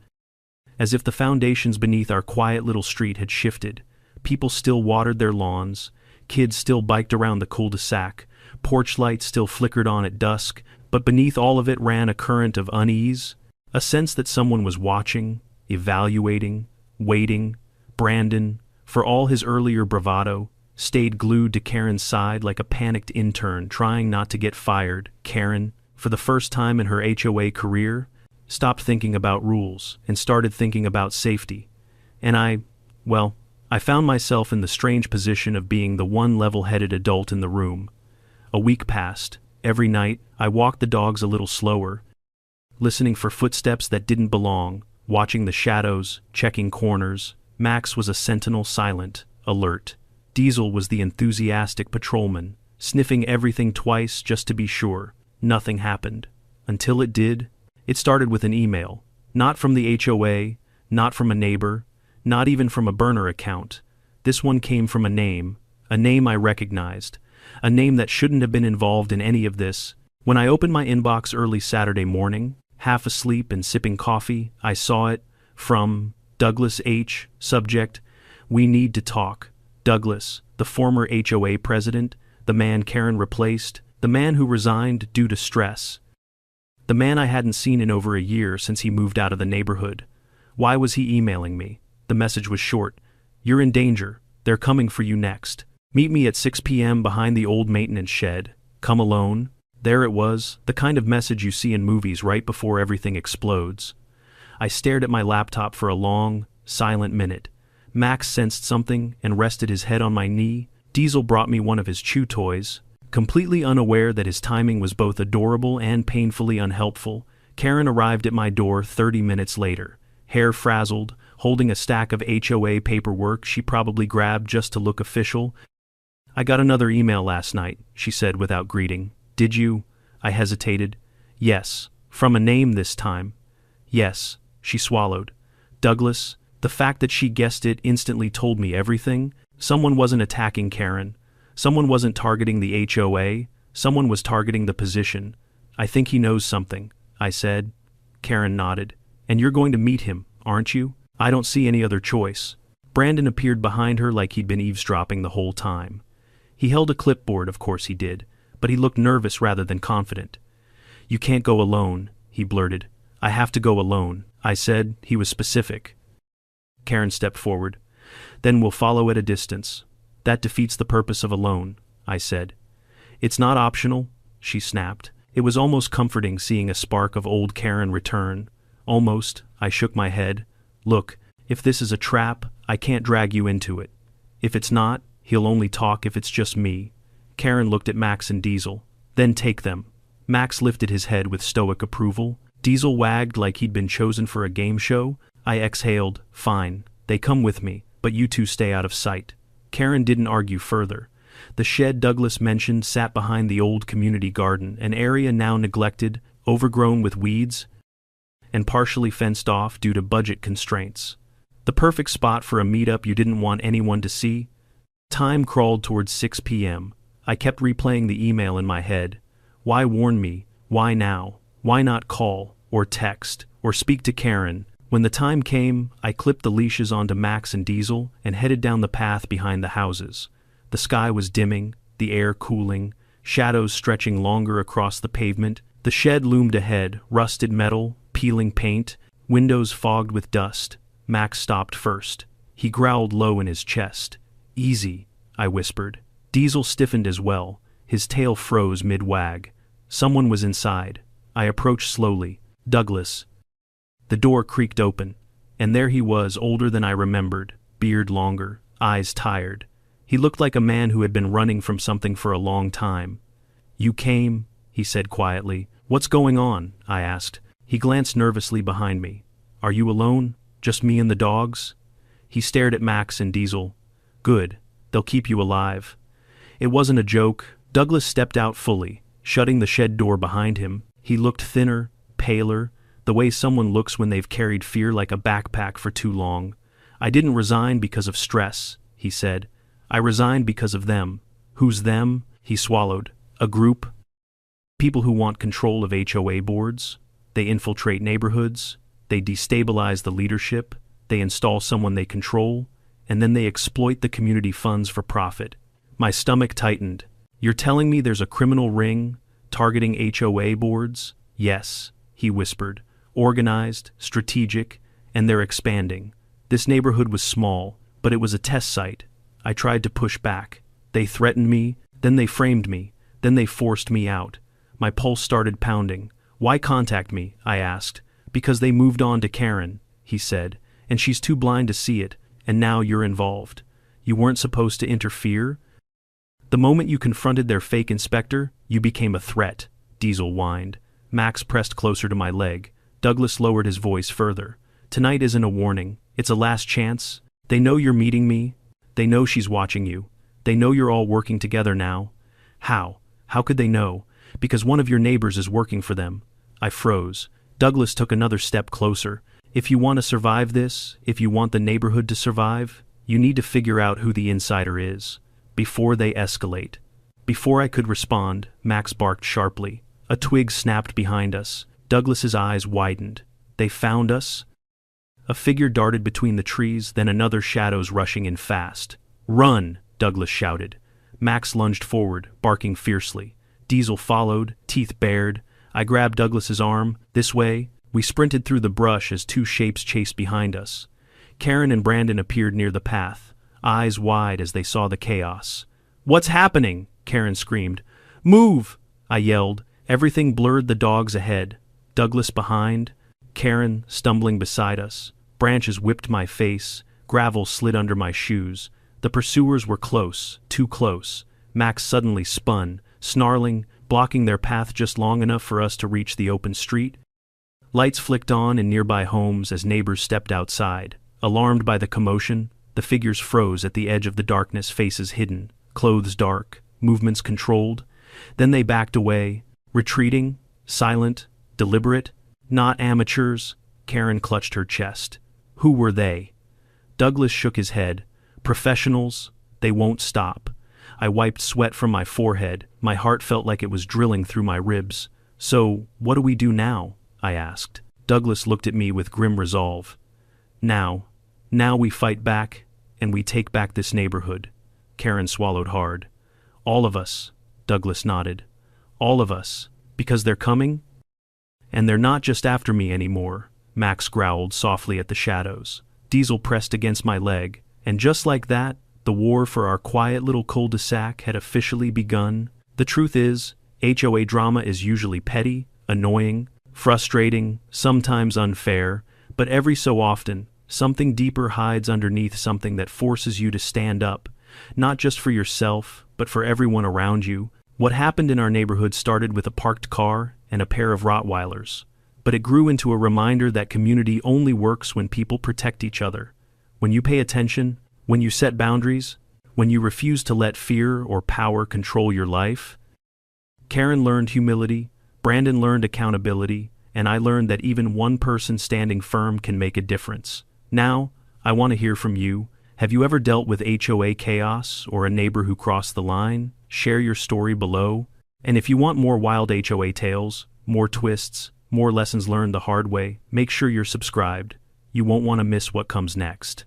As if the foundations beneath our quiet little street had shifted. People still watered their lawns, kids still biked around the cul-de-sac, porch lights still flickered on at dusk, but beneath all of it ran a current of unease, a sense that someone was watching, evaluating, waiting. Brandon, for all his earlier bravado, stayed glued to Karen's side like a panicked intern trying not to get fired. Karen, for the first time in her HOA career, stopped thinking about rules and started thinking about safety. And I found myself in the strange position of being the one level-headed adult in the room. A week passed. Every night, I walked the dogs a little slower, listening for footsteps that didn't belong, watching the shadows, checking corners. Max was a sentinel, silent, alert. Diesel was the enthusiastic patrolman, sniffing everything twice just to be sure. Nothing happened. Until it did. It started with an email. Not from the HOA, not from a neighbor, not even from a burner account. This one came from a name I recognized, a name that shouldn't have been involved in any of this. When I opened my inbox early Saturday morning, half asleep and sipping coffee, I saw it from Douglas H. Subject, We need to talk. Douglas, the former HOA president, the man Karen replaced, the man who resigned due to stress. The man I hadn't seen in over a year since he moved out of the neighborhood. Why was he emailing me? The message was short. You're in danger. They're coming for you next. Meet me at 6 p.m. behind the old maintenance shed. Come alone. There it was, the kind of message you see in movies right before everything explodes. I stared at my laptop for a long, silent minute. Max sensed something and rested his head on my knee. Diesel brought me one of his chew toys. Completely unaware that his timing was both adorable and painfully unhelpful, Karen arrived at my door 30 minutes later, hair frazzled, holding a stack of HOA paperwork she probably grabbed just to look official. "I got another email last night," she said without greeting. "Did you?" I hesitated. "Yes. From a name this time." "Yes," she swallowed. "Douglas." The fact that she guessed it instantly told me everything. Someone wasn't attacking Karen. Someone wasn't targeting the HOA. Someone was targeting the position. "I think he knows something," I said. Karen nodded. "And you're going to meet him, aren't you?" "I don't see any other choice." Brandon appeared behind her like he'd been eavesdropping the whole time. He held a clipboard, of course he did, but he looked nervous rather than confident. "You can't go alone," he blurted. "I have to go alone," I said. He was specific. Karen stepped forward. "Then we'll follow at a distance." "That defeats the purpose of alone," I said. "It's not optional," she snapped. It was almost comforting seeing a spark of old Karen return. "Almost," I shook my head. "Look, if this is a trap, I can't drag you into it. If it's not, he'll only talk if it's just me." Karen looked at Max and Diesel. "Then take them." Max lifted his head with stoic approval. Diesel wagged like he'd been chosen for a game show. I exhaled. "Fine, they come with me, but you two stay out of sight." Karen didn't argue further. The shed Douglas mentioned sat behind the old community garden, an area now neglected, overgrown with weeds, and partially fenced off due to budget constraints. The perfect spot for a meetup you didn't want anyone to see. Time crawled towards 6 p.m. I kept replaying the email in my head. Why warn me? Why now? Why not call, or text, or speak to Karen? When the time came, I clipped the leashes onto Max and Diesel and headed down the path behind the houses. The sky was dimming, the air cooling, shadows stretching longer across the pavement. The shed loomed ahead, rusted metal, peeling paint, windows fogged with dust. Max stopped first. He growled low in his chest. "Easy," I whispered. Diesel stiffened as well. His tail froze mid-wag. Someone was inside. I approached slowly. "Douglas." The door creaked open, and there he was, older than I remembered, beard longer, eyes tired. He looked like a man who had been running from something for a long time. "You came," he said quietly. "What's going on?" I asked. He glanced nervously behind me. "Are you alone? Just me and the dogs?" He stared at Max and Diesel. "Good. They'll keep you alive." It wasn't a joke. Douglas stepped out fully, shutting the shed door behind him. He looked thinner, paler, the way someone looks when they've carried fear like a backpack for too long. "I didn't resign because of stress," he said. "I resigned because of them." "Who's them?" He swallowed. "A group. People who want control of HOA boards. They infiltrate neighborhoods. They destabilize the leadership. They install someone they control. And then they exploit the community funds for profit." My stomach tightened. "You're telling me there's a criminal ring targeting HOA boards?" "Yes," he whispered. "Organized, strategic, and they're expanding. This neighborhood was small, but it was a test site. I tried to push back. They threatened me, then they framed me, then they forced me out." My pulse started pounding. "Why contact me?" I asked. "Because they moved on to Karen," he said, "and she's too blind to see it, and now you're involved. You weren't supposed to interfere. The moment you confronted their fake inspector, you became a threat," Diesel whined. Max pressed closer to my leg. Douglas lowered his voice further. "Tonight isn't a warning. It's a last chance. They know you're meeting me. They know she's watching you. They know you're all working together now." "How? How could they know?" "Because one of your neighbors is working for them." I froze. Douglas took another step closer. "If you want to survive this, if you want the neighborhood to survive, you need to figure out who the insider is, before they escalate." Before I could respond, Max barked sharply. A twig snapped behind us. Douglas's eyes widened. "They found us?" A figure darted between the trees, then another, shadows rushing in fast. "Run!" Douglas shouted. Max lunged forward, barking fiercely. Diesel followed, teeth bared. I grabbed Douglas's arm. "This way." We sprinted through the brush as two shapes chased behind us. Karen and Brandon appeared near the path, eyes wide as they saw the chaos. "What's happening?" Karen screamed. "Move!" I yelled. Everything blurred, the dogs ahead, Douglas behind, Karen stumbling beside us. Branches whipped my face, gravel slid under my shoes. The pursuers were close, too close. Max suddenly spun, snarling, blocking their path just long enough for us to reach the open street. Lights flicked on in nearby homes as neighbors stepped outside. Alarmed by the commotion, the figures froze at the edge of the darkness, faces hidden, clothes dark, movements controlled. Then they backed away, retreating, silent, deliberate. Not amateurs. Karen clutched her chest. Who were they? Douglas shook his head. Professionals. They won't stop. I wiped sweat from my forehead. My heart felt like it was drilling through my ribs. So, what do we do now? I asked. Douglas looked at me with grim resolve. Now we fight back, and we take back this neighborhood. Karen swallowed hard. All of us, Douglas nodded. All of us, because they're coming? And they're not just after me anymore, Max growled softly at the shadows. Diesel pressed against my leg, and just like that, the war for our quiet little cul-de-sac had officially begun. The truth is, HOA drama is usually petty, annoying, frustrating, sometimes unfair, but every so often, something deeper hides underneath, something that forces you to stand up, not just for yourself, but for everyone around you. What happened in our neighborhood started with a parked car and a pair of Rottweilers, but it grew into a reminder that community only works when people protect each other. When you pay attention, when you set boundaries, when you refuse to let fear or power control your life. Karen learned humility, Brandon learned accountability, and I learned that even one person standing firm can make a difference. Now, I want to hear from you. Have you ever dealt with HOA chaos or a neighbor who crossed the line? Share your story below. And if you want more wild HOA tales, more twists, more lessons learned the hard way, make sure you're subscribed. You won't want to miss what comes next.